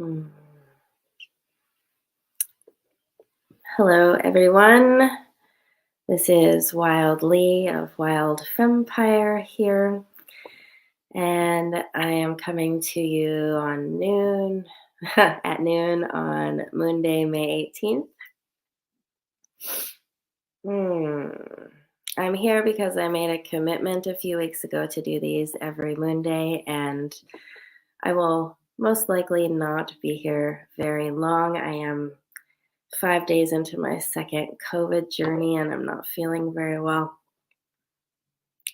Mm. Hello, everyone. This is Wildly of Wild Fempire here, and I am coming to you on noon at noon on Moonday, May 18th. Hmm. I'm here because I made a commitment a few weeks ago to do these every Moonday, and I will most likely not be here very long. I am 5 days into my second COVID journey and I'm not feeling very well.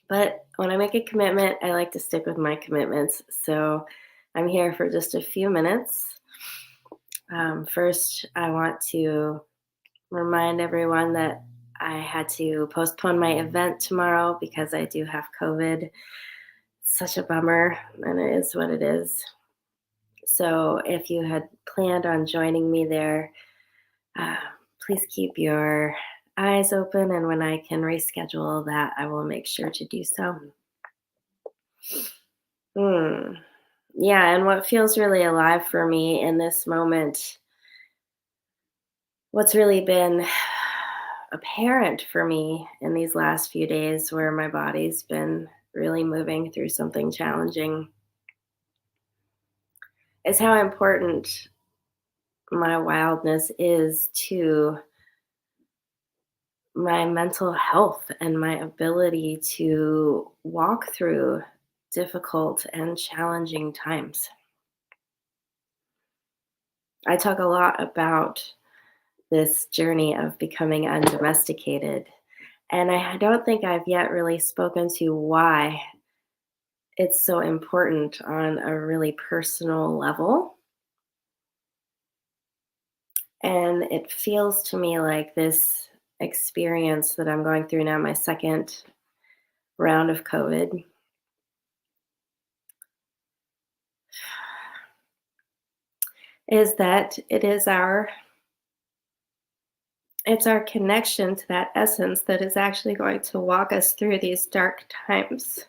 But when I make a commitment, I like to stick with my commitments. So I'm here for just a few minutes. First, I want to remind everyone that I had to postpone my event tomorrow because I do have COVID. Such a bummer, and it is what it is. So if you had planned on joining me there, uh, please keep your eyes open, and when I can reschedule that, I will make sure to do so. Hmm. Yeah, and what feels really alive for me in this moment, what's really been apparent for me in these last few days where my body's been really moving through something challenging, is how important my wildness is to my mental health and my ability to walk through difficult and challenging times. I talk a lot about this journey of becoming undomesticated, and I don't think I've yet really spoken to why it's so important on a really personal level. And it feels to me like this experience that I'm going through now, my second round of COVID, is that it's our connection to that essence that is actually going to walk us through these dark times,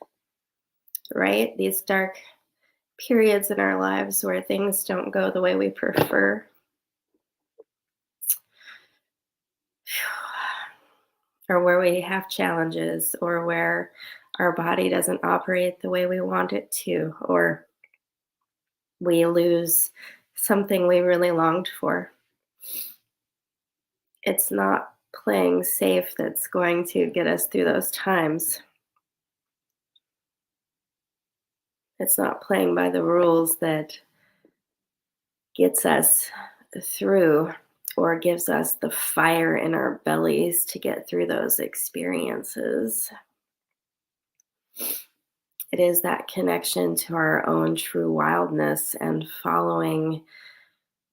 right? These dark periods in our lives where things don't go the way we prefer. Or where we have challenges, or where our body doesn't operate the way we want it to, or we lose something we really longed for. It's not playing safe that's going to get us through those times. It's not playing by the rules that gets us through or gives us the fire in our bellies to get through those experiences. It is that connection to our own true wildness and following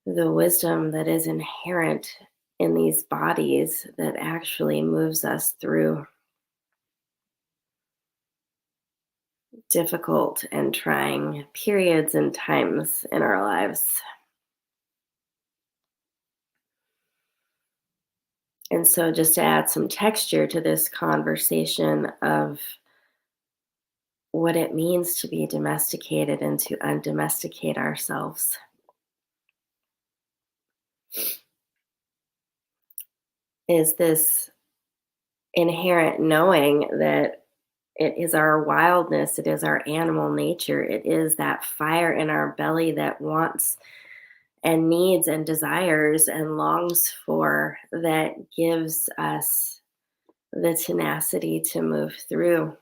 the wisdom that is inherent in these bodies that actually moves us through difficult and trying periods and times in our lives. And so, just to add some texture to this conversation of what it means to be domesticated and to undomesticate ourselves, is this inherent knowing that it is our wildness, it is our animal nature, it is that fire in our belly that wants and needs and desires and longs for, that gives us the tenacity to move through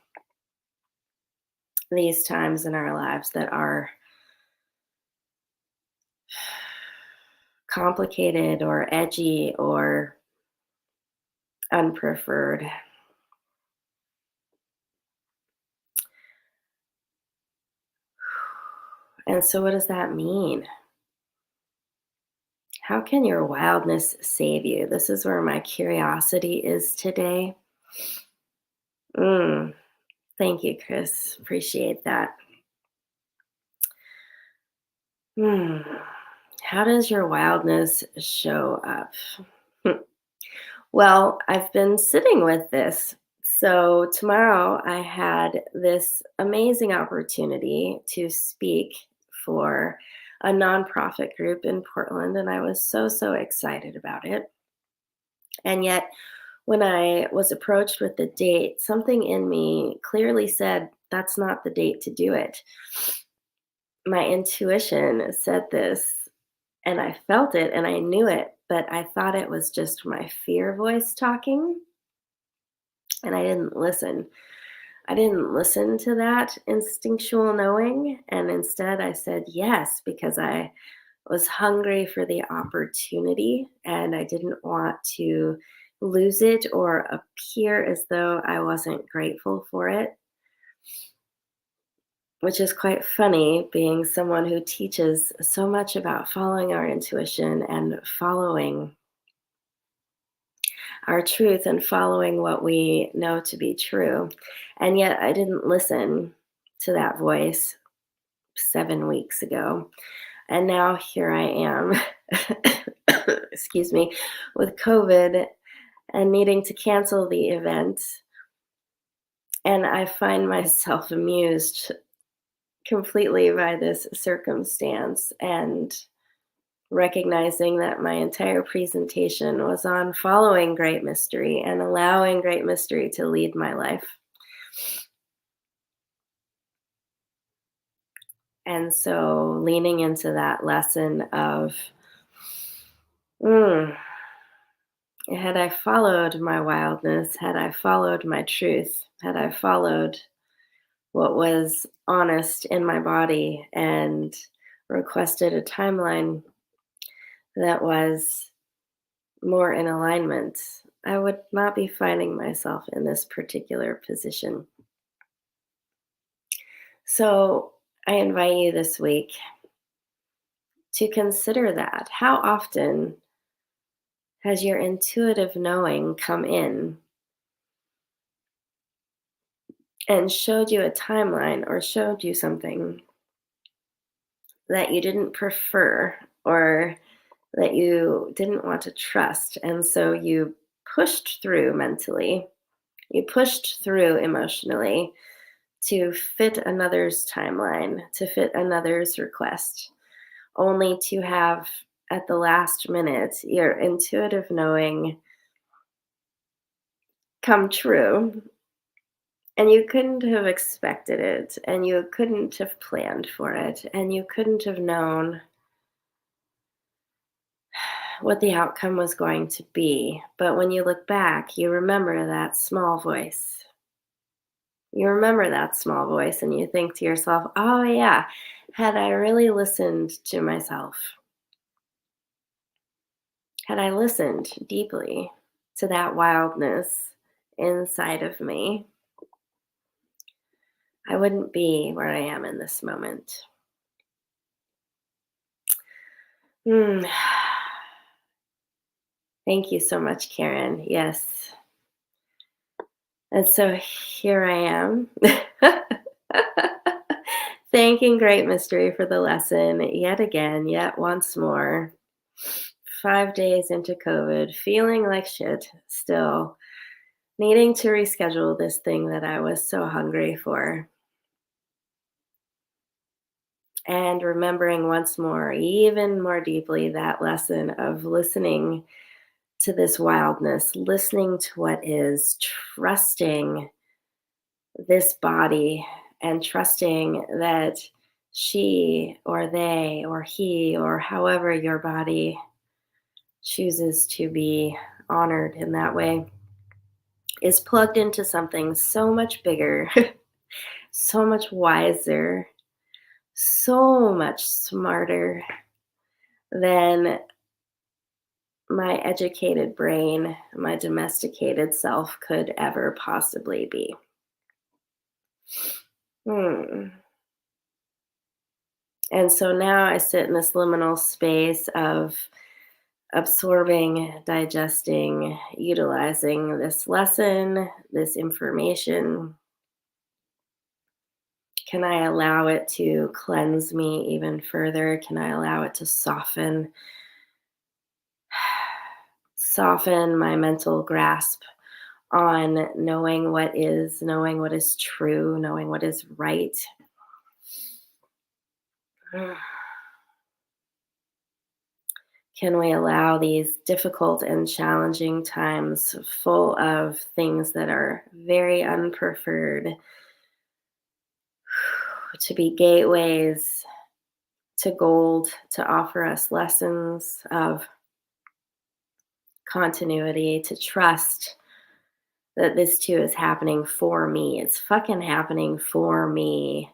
these times in our lives that are complicated or edgy or unpreferred. And so, what does that mean? How can your wildness save you? This is where my curiosity is today. Mm, thank you, Chris. Appreciate that. Hmm. How does your wildness show up? Well, I've been sitting with this. So, tomorrow I had this amazing opportunity to speak for a nonprofit group in Portland, and I was so, so excited about it. And yet, when I was approached with the date, something in me clearly said, that's not the date to do it. My intuition said this, and I felt it and I knew it, but I thought it was just my fear voice talking, and I didn't listen. I didn't listen to that instinctual knowing, and instead I said yes because I was hungry for the opportunity and I didn't want to lose it or appear as though I wasn't grateful for it, which is quite funny being someone who teaches so much about following our intuition and following our truth and following what we know to be true. And yet I didn't listen to that voice 7 weeks ago. And now here I am, excuse me, with COVID and needing to cancel the event. And I find myself amused completely by this circumstance and recognizing that my entire presentation was on following great mystery and allowing great mystery to lead my life. And so leaning into that lesson of, mm, had I followed my wildness, had I followed my truth, had I followed what was honest in my body and requested a timeline that was more in alignment, I would not be finding myself in this particular position. So I invite you this week to consider that. How often has your intuitive knowing come in and showed you a timeline or showed you something that you didn't prefer or that you didn't want to trust? And so you pushed through mentally, you pushed through emotionally to fit another's timeline, to fit another's request, only to have at the last minute your intuitive knowing come true. And you couldn't have expected it, and you couldn't have planned for it, and you couldn't have known what the outcome was going to be. But when you look back, you remember that small voice. You remember that small voice, and you think to yourself, oh, yeah, had I really listened to myself, had I listened deeply to that wildness inside of me, I wouldn't be where I am in this moment. Hmm. Thank you so much, Karen. Yes. And so here I am, thanking Great Mystery for the lesson yet again, yet once more. 5 days into COVID, feeling like shit still, needing to reschedule this thing that I was so hungry for. And remembering once more, even more deeply, that lesson of listening to this wildness, listening to what is, trusting this body, and trusting that she or they or he or however your body chooses to be honored in that way is plugged into something so much bigger, so much wiser, so much smarter than my educated brain, my domesticated self could ever possibly be. Hmm. And so now I sit in this liminal space of absorbing, digesting, utilizing this lesson, this information. Can I allow it to cleanse me even further? Can I allow it to soften my mental grasp on knowing what is true, knowing what is right? Can we allow these difficult and challenging times full of things that are very unpreferred to be gateways to gold, to offer us lessons of continuity, to trust that this too is happening for me. It's fucking happening for me.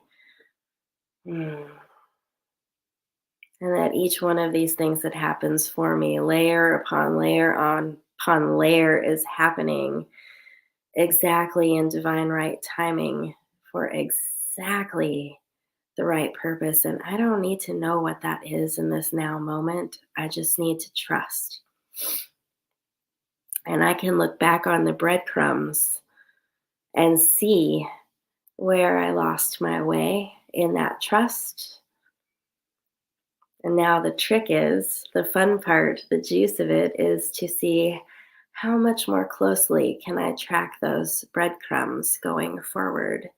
Mm. And that each one of these things that happens for me, layer upon layer upon layer, is happening exactly in divine right timing for exactly the right purpose. And I don't need to know what that is in this now moment. I just need to trust. And I can look back on the breadcrumbs and see where I lost my way in that trust. And now the trick is, the fun part, the juice of it is to see how much more closely can I track those breadcrumbs going forward.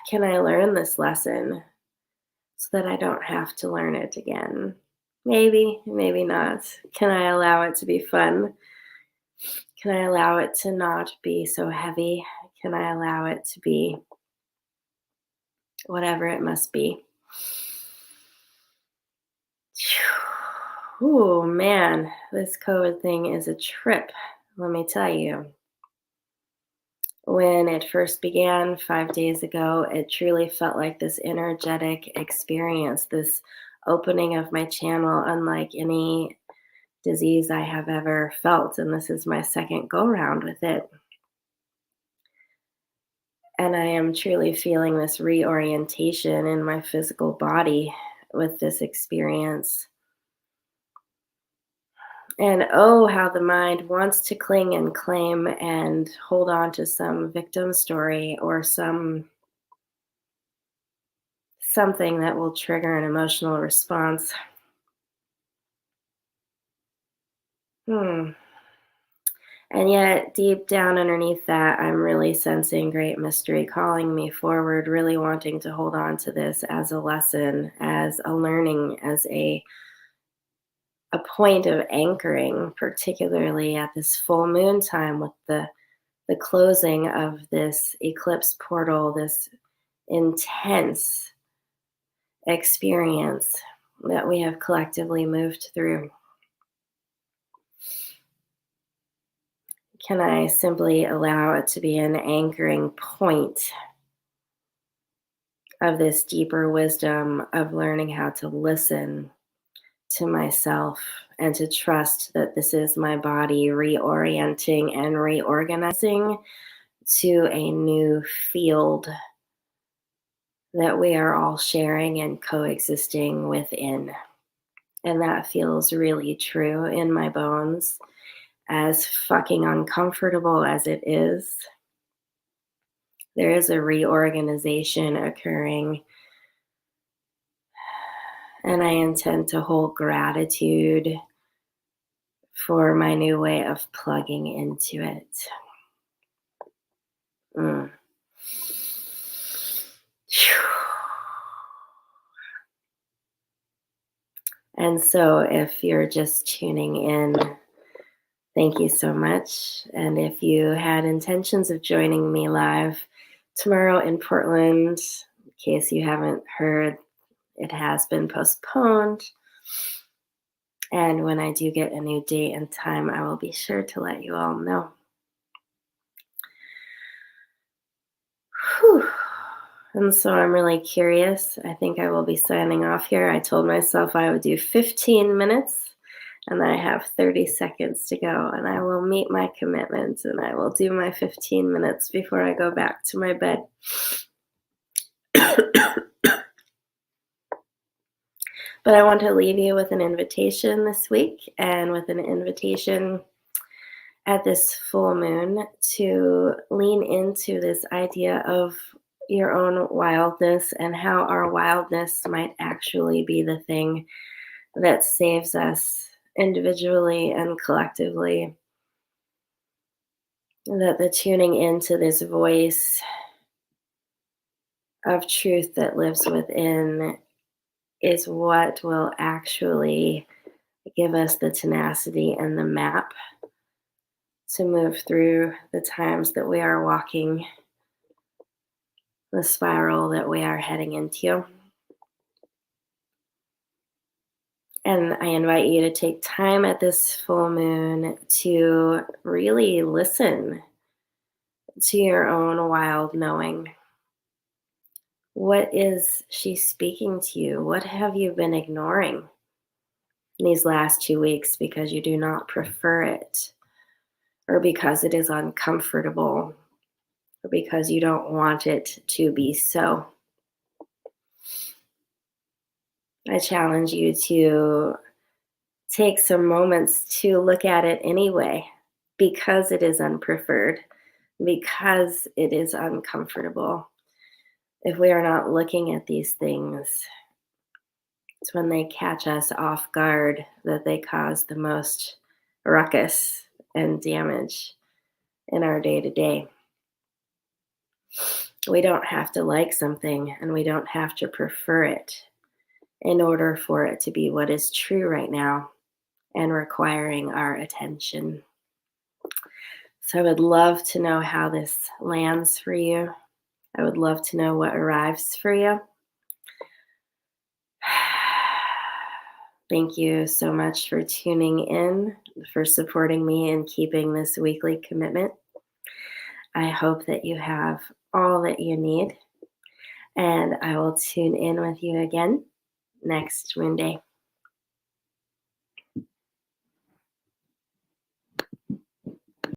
Can I learn this lesson so that I don't have to learn it again? Maybe, maybe not. Can I allow it to be fun? Can I allow it to not be so heavy? Can I allow it to be whatever it must be? Oh man, this COVID thing is a trip, let me tell you. When it first began 5 days ago, it truly felt like this energetic experience, this opening of my channel, unlike any disease I have ever felt. And this is my second go round with it. And I am truly feeling this reorientation in my physical body with this experience. And oh, how the mind wants to cling and claim and hold on to some victim story or something that will trigger an emotional response. Hmm. And yet, deep down underneath that, I'm really sensing great mystery calling me forward, really wanting to hold on to this as a lesson, as a learning, as a point of anchoring, particularly at this full moon time with the closing of this eclipse portal, this intense experience that we have collectively moved through. Can I simply allow it to be an anchoring point of this deeper wisdom of learning how to listen to myself and to trust that this is my body reorienting and reorganizing to a new field that we are all sharing and coexisting within. And that feels really true in my bones, as fucking uncomfortable as it is. There is a reorganization occurring, and I intend to hold gratitude for my new way of plugging into it. Mm. And so, if you're just tuning in, thank you so much. And if you had intentions of joining me live tomorrow in Portland, in case you haven't heard, it has been postponed. And when I do get a new date and time, I will be sure to let you all know. Whew. And so I'm really curious. I think I will be signing off here. I told myself I would do 15 minutes, and I have 30 seconds to go, and I will meet my commitments, and I will do my 15 minutes before I go back to my bed. But I want to leave you with an invitation this week, and with an invitation at this full moon to lean into this idea of your own wildness and how our wildness might actually be the thing that saves us individually and collectively. That the tuning into this voice of truth that lives within is what will actually give us the tenacity and the map to move through the times that we are walking the spiral that we are heading into. And I invite you to take time at this full moon to really listen to your own wild knowing. What is she speaking to you? What have you been ignoring in these last 2 weeks because you do not prefer it, or because it is uncomfortable, or because you don't want it to be so? I challenge you to take some moments to look at it anyway, because it is unpreferred, because it is uncomfortable. If we are not looking at these things, it's when they catch us off guard that they cause the most ruckus and damage in our day to day. We don't have to like something and we don't have to prefer it in order for it to be what is true right now and requiring our attention. So I would love to know how this lands for you. I would love to know what arrives for you. Thank you so much for tuning in, for supporting me and keeping this weekly commitment. I hope that you have all that you need, and I will tune in with you again next Moonday.